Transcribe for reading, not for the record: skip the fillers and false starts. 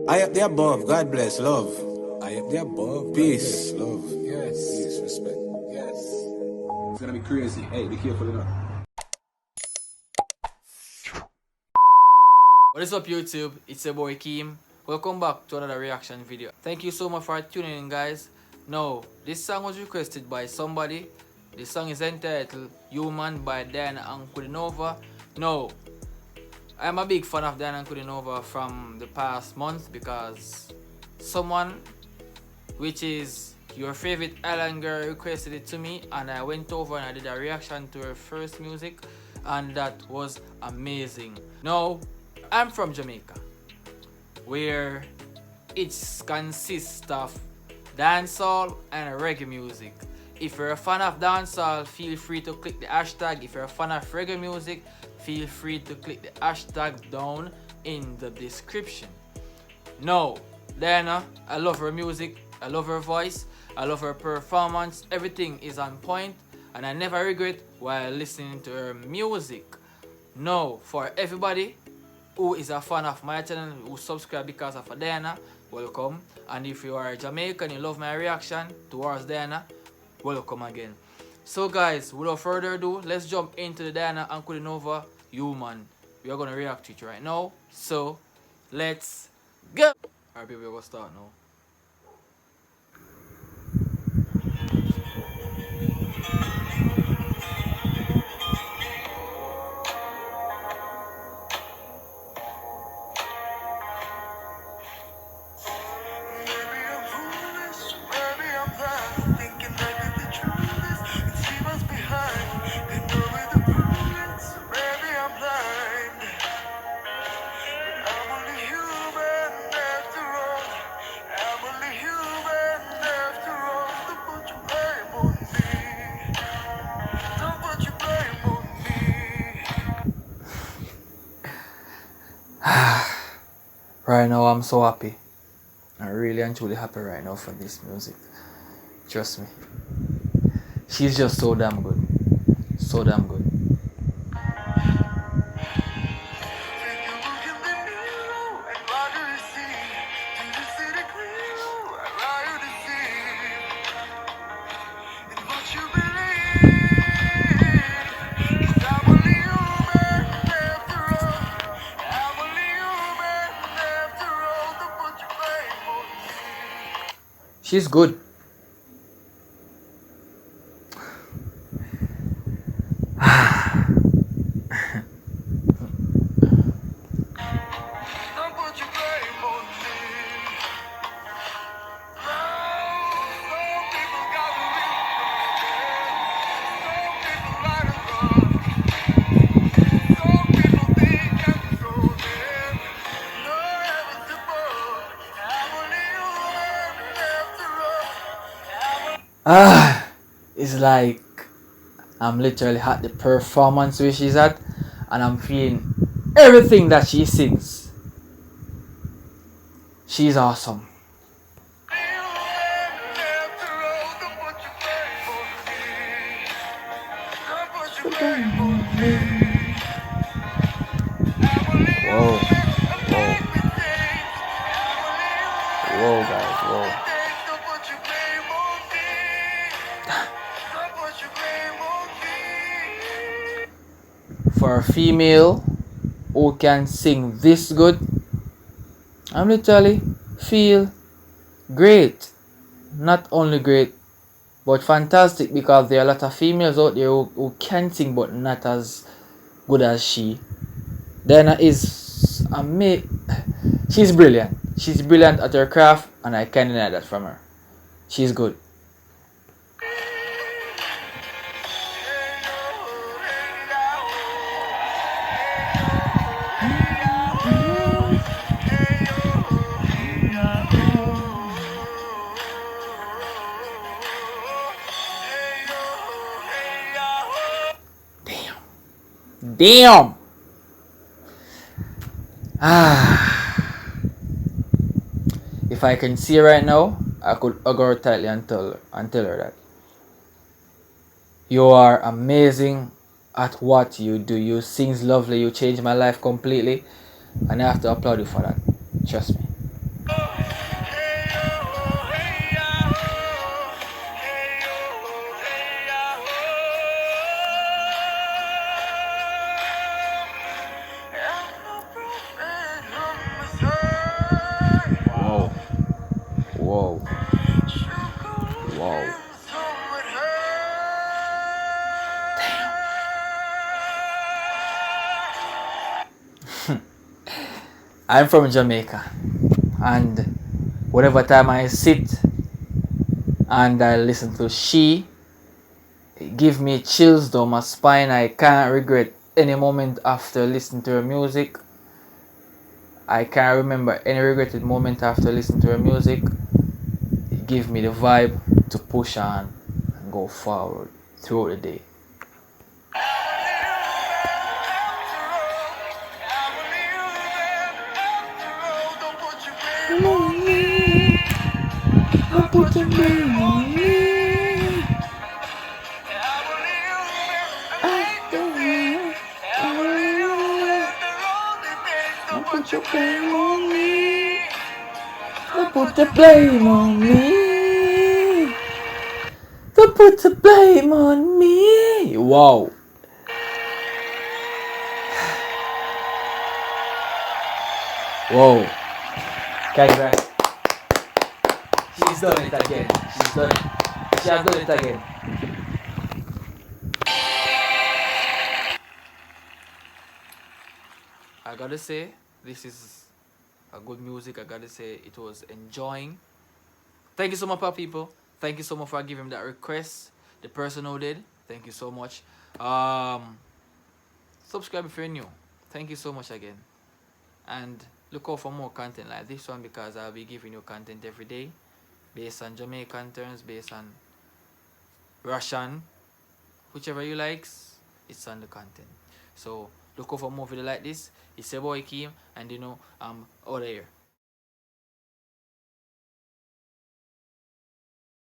I up the above, God bless, love. I up the above. Peace. Bless, love. Yes. Peace, respect. Yes. It's gonna be crazy. Hey, be careful enough. What is up, YouTube? It's your boy Keem. Welcome back to another reaction video. Thank you so much for tuning in, guys. Now, this song was requested by somebody. This song is entitled Human by Ankudinova. Now, I'm a big fan of Ankudinova from the past month because someone, which is your favorite island girl, requested it to me, and I went over and I did a reaction to her first music, and that was amazing. Now, I'm from Jamaica, where it consists of dancehall and reggae music. If you're a fan of dancehall, feel free to click the hashtag. If you're a fan of reggae music, feel free to click the hashtag down in the description. Now, Diana, I love her music, I love her voice, I love her performance. Everything is on point, and I never regret while listening to her music. Now, for everybody who is a fan of my channel, who subscribe because of Diana, welcome. And if you are Jamaican, you love my reaction towards Diana, welcome again. So guys, without further ado, let's jump into the Ankudinova Human. We are gonna react to it right now. So let's go. Alright, baby, we're gonna start now. Right now, I'm so happy. I'm really and truly happy right now for this music. Trust me. She's just so damn good. So damn good. She's good. It's like I'm literally at the performance where she's at, and I'm feeling everything that she sings. She's awesome. Whoa, whoa, whoa, guys, whoa. For a female who can sing this good, I'm literally feel great. Not only great, but fantastic, because there are a lot of females out there who can sing but not as good as she. Diana is she's brilliant. She's brilliant at her craft, and I can't deny that from her. She's good. Damn. If I can see her right now, I could hug her tightly and tell her that you are amazing at what you do. You sing lovely. You changed my life completely, and I have to applaud you for that. Trust me. I'm from Jamaica, and whatever time I sit and I listen to She, it give me chills down my spine. I can't regret any moment after listening to her music. I can't remember any regretted moment after listening to her music. It gives me the vibe to push on and go forward throughout the day. Don't put your blame on me. Don't put your blame on me. Don't put the blame on me. Don't put the blame on me. Wow. Whoa. Congrats. She's done it again. She's done it. She has done it again. I gotta say, this is a good music. I gotta say, it was enjoying. Thank you so much, people. Thank you so much for giving that request. The person who did, thank you so much. Subscribe if you're new. Thank you so much again. And look out for more content like this one, because I'll be giving you content every day based on Jamaican terms, based on Russian, whichever you likes, it's on the content. So look out for more video like this. It's your boy Keem, and I'm out of here.